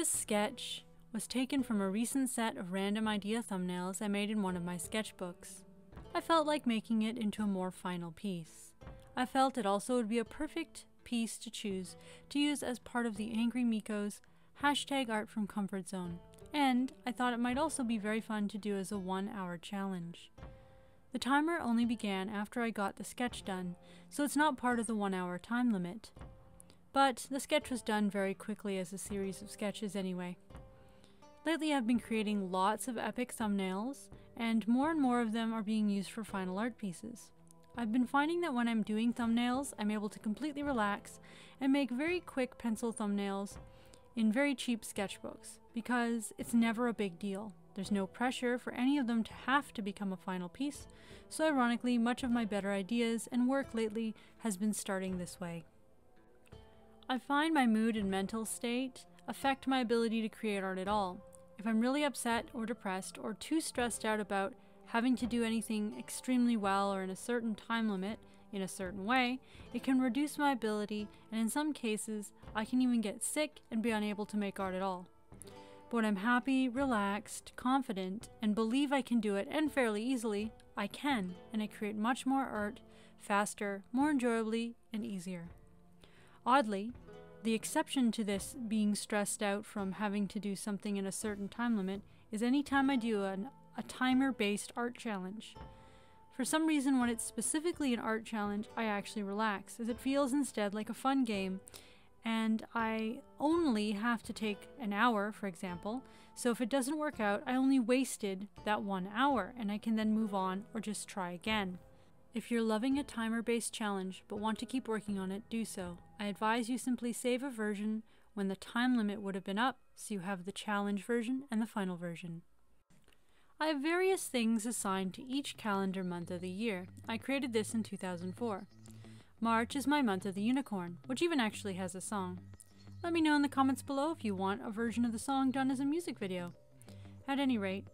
This sketch was taken from a recent set of random idea thumbnails I made in one of my sketchbooks. I felt like making it into a more final piece. I felt it also would be a perfect piece to choose to use as part of the Angry Mikkos #ArtFromComfortZone, and I thought it might also be very fun to do as a 1-hour challenge. The timer only began after I got the sketch done, so it's not part of the 1-hour time limit. But the sketch was done very quickly as a series of sketches anyway. Lately I've been creating lots of epic thumbnails, and more of them are being used for final art pieces. I've been finding that when I'm doing thumbnails, I'm able to completely relax and make very quick pencil thumbnails in very cheap sketchbooks, because it's never a big deal. There's no pressure for any of them to have to become a final piece, so ironically, much of my better ideas and work lately has been starting this way. I find my mood and mental state affect my ability to create art at all. If I'm really upset or depressed or too stressed out about having to do anything extremely well or in a certain time limit in a certain way, it can reduce my ability, and in some cases, I can even get sick and be unable to make art at all. But when I'm happy, relaxed, confident, and believe I can do it, and fairly easily, I can, and I create much more art, faster, more enjoyably, and easier. Oddly, the exception to this being stressed out from having to do something in a certain time limit is any time I do a timer-based art challenge. For some reason, when it's specifically an art challenge, I actually relax, as it feels instead like a fun game, and I only have to take an hour, for example, so if it doesn't work out, I only wasted that 1 hour, and I can then move on or just try again. If you're loving a timer-based challenge but want to keep working on it, do so. I advise you simply save a version when the time limit would have been up, so you have the challenge version and the final version. I have various things assigned to each calendar month of the year. I created this in 2004. March is my month of the unicorn, which even actually has a song. Let me know in the comments below if you want a version of the song done as a music video. At any rate,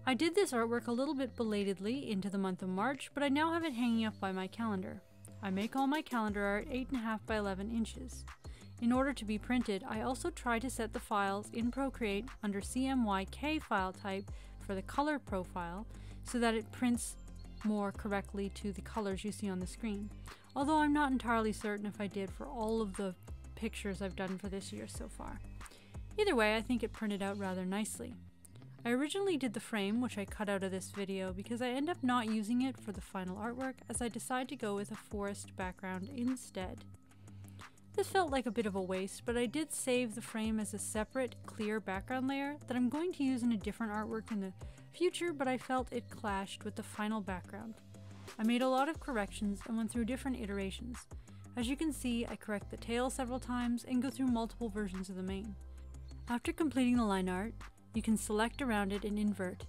I did this artwork a little bit belatedly into the month of March, but I now have it hanging up by my calendar. I make all my calendar art 8.5 by 11 inches. In order to be printed, I also try to set the files in Procreate under CMYK file type for the color profile so that it prints more correctly to the colors you see on the screen, although I'm not entirely certain if I did for all of the pictures I've done for this year so far. Either way, I think it printed out rather nicely. I originally did the frame, which I cut out of this video because I end up not using it for the final artwork, as I decide to go with a forest background instead. This felt like a bit of a waste, but I did save the frame as a separate, clear background layer that I'm going to use in a different artwork in the future, but I felt it clashed with the final background. I made a lot of corrections and went through different iterations. As you can see, I correct the tail several times and go through multiple versions of the mane. After completing the line art, you can select around it and invert.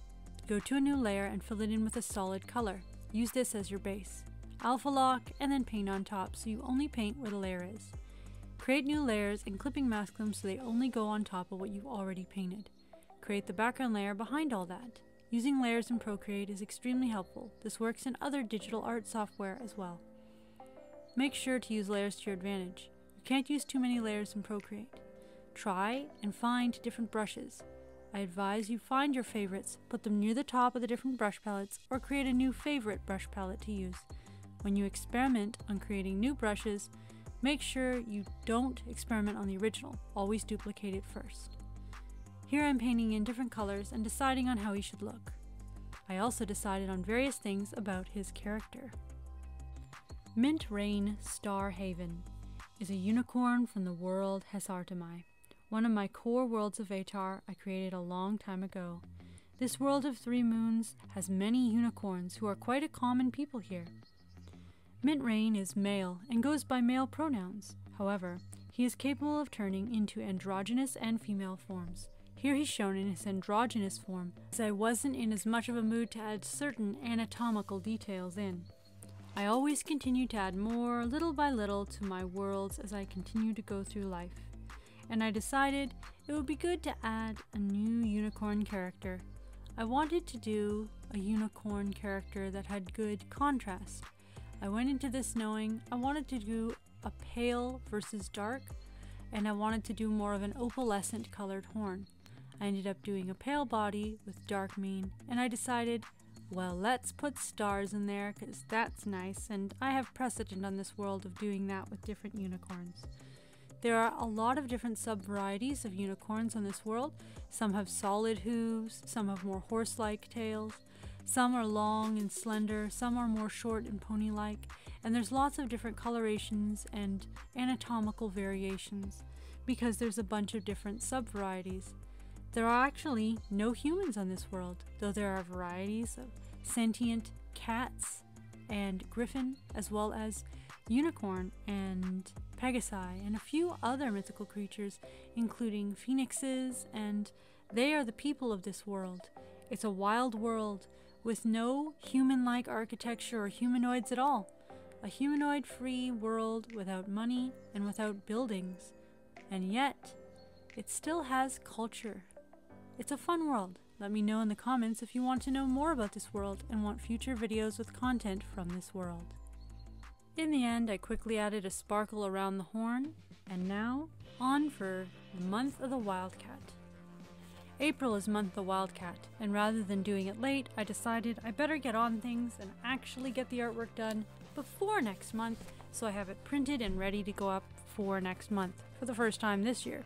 Go to a new layer and fill it in with a solid color. Use this as your base. Alpha lock and then paint on top so you only paint where the layer is. Create new layers and clipping mask them so they only go on top of what you've already painted. Create the background layer behind all that. Using layers in Procreate is extremely helpful. This works in other digital art software as well. Make sure to use layers to your advantage. You can't use too many layers in Procreate. Try and find different brushes. I advise you find your favorites, put them near the top of the different brush palettes, or create a new favorite brush palette to use. When you experiment on creating new brushes, make sure you don't experiment on the original. Always duplicate it first. Here I'm painting in different colors and deciding on how he should look. I also decided on various things about his character. Mint Rain Star Haven is a unicorn from the world Hesartamai. One of my core worlds of Atar I created a long time ago. This world of 3 moons has many unicorns who are quite a common people here. Mint Rain is male and goes by male pronouns. However, he is capable of turning into androgynous and female forms. Here he's shown in his androgynous form, as I wasn't in as much of a mood to add certain anatomical details in. I always continue to add more, little by little, to my worlds as I continue to go through life. And I decided it would be good to add a new unicorn character. I wanted to do a unicorn character that had good contrast. I went into this knowing I wanted to do a pale versus dark, and I wanted to do more of an opalescent colored horn. I ended up doing a pale body with dark mane, and I decided, well, let's put stars in there because that's nice, and I have precedent on this world of doing that with different unicorns. There are a lot of different sub-varieties of unicorns on this world. Some have solid hooves, some have more horse-like tails, some are long and slender, some are more short and pony-like, and there's lots of different colorations and anatomical variations because there's a bunch of different sub-varieties. There are actually no humans on this world, though there are varieties of sentient cats and griffin, as well as unicorn and pegasi, and a few other mythical creatures, including phoenixes, and they are the people of this world. It's a wild world with no human-like architecture or humanoids at all. A humanoid-free world without money and without buildings. And yet, it still has culture. It's a fun world. Let me know in the comments if you want to know more about this world and want future videos with content from this world. In the end, I quickly added a sparkle around the horn, and now, on for the month of the wildcat. April is month of the wildcat, and rather than doing it late, I decided I better get on things and actually get the artwork done before next month, so I have it printed and ready to go up for next month, for the first time this year.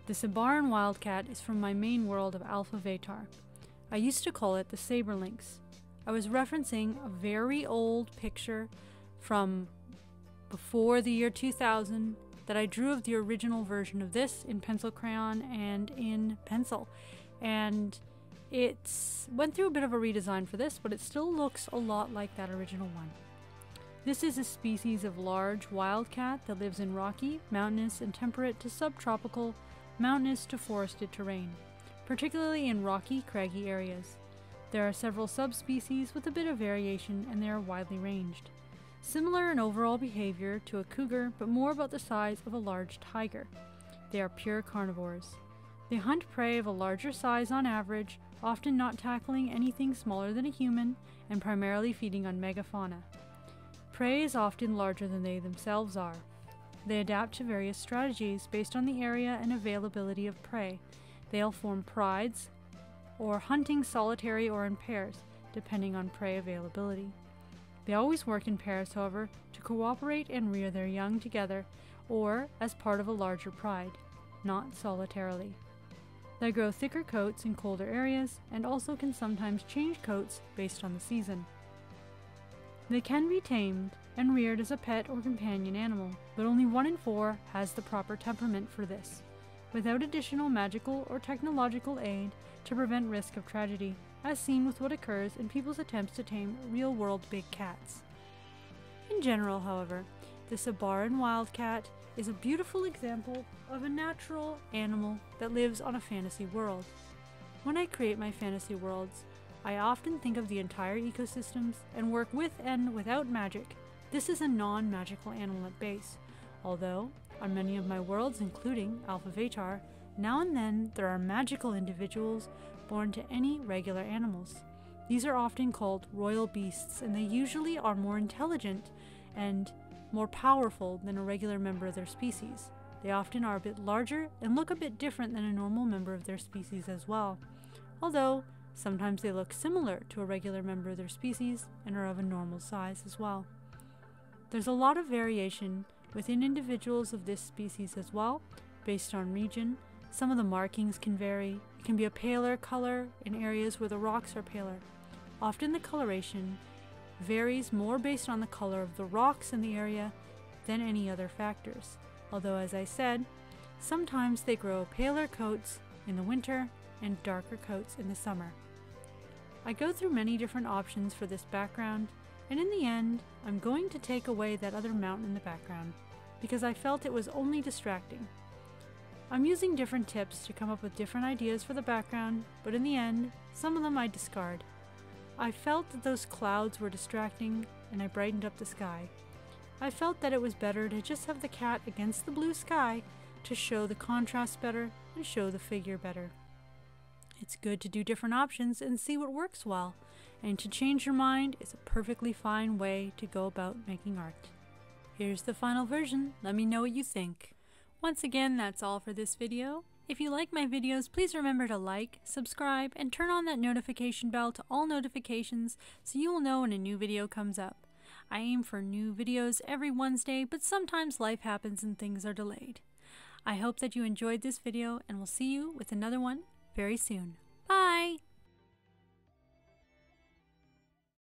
The Sabaran wildcat is from my main world of Alpha Vetar. I used to call it the Saber Lynx. I was referencing a very old picture from before the year 2000 that I drew of the original version of this in pencil crayon and in pencil. And it went through a bit of a redesign for this, but it still looks a lot like that original one. This is a species of large wildcat that lives in rocky, mountainous, and temperate to subtropical, mountainous to forested terrain, particularly in rocky, craggy areas. There are several subspecies with a bit of variation, and they are widely ranged. Similar in overall behavior to a cougar, but more about the size of a large tiger. They are pure carnivores. They hunt prey of a larger size on average, often not tackling anything smaller than a human, and primarily feeding on megafauna. Prey is often larger than they themselves are. They adapt to various strategies based on the area and availability of prey. They'll form prides, or hunting solitary or in pairs, depending on prey availability. They always work in pairs, however, to cooperate and rear their young together, or as part of a larger pride, not solitarily. They grow thicker coats in colder areas, and also can sometimes change coats based on the season. They can be tamed and reared as a pet or companion animal, but only 1 in 4 has the proper temperament for this, without additional magical or technological aid to prevent risk of tragedy, as seen with what occurs in people's attempts to tame real-world big cats. In general, however, the Sabaran wildcat is a beautiful example of a natural animal that lives on a fantasy world. When I create my fantasy worlds, I often think of the entire ecosystems and work with and without magic. This is a non-magical animal at base, although on many of my worlds, including Alpha Vetar, now and then there are magical individuals born to any regular animals. These are often called royal beasts, and they usually are more intelligent and more powerful than a regular member of their species. They often are a bit larger and look a bit different than a normal member of their species as well, although sometimes they look similar to a regular member of their species and are of a normal size as well. There's a lot of variation within individuals of this species as well, based on region. Some of the markings can vary. It can be a paler color in areas where the rocks are paler. Often the coloration varies more based on the color of the rocks in the area than any other factors. Although, as I said, sometimes they grow paler coats in the winter and darker coats in the summer. I go through many different options for this background, and in the end, I'm going to take away that other mountain in the background, because I felt it was only distracting. I'm using different tips to come up with different ideas for the background, but in the end, some of them I discard. I felt that those clouds were distracting, and I brightened up the sky. I felt that it was better to just have the cat against the blue sky to show the contrast better and show the figure better. It's good to do different options and see what works well, and to change your mind is a perfectly fine way to go about making art. Here's the final version. Let me know what you think. Once again, that's all for this video. If you like my videos, please remember to like, subscribe, and turn on that notification bell to all notifications so you will know when a new video comes up. I aim for new videos every Wednesday, but sometimes life happens and things are delayed. I hope that you enjoyed this video, and we'll see you with another one very soon.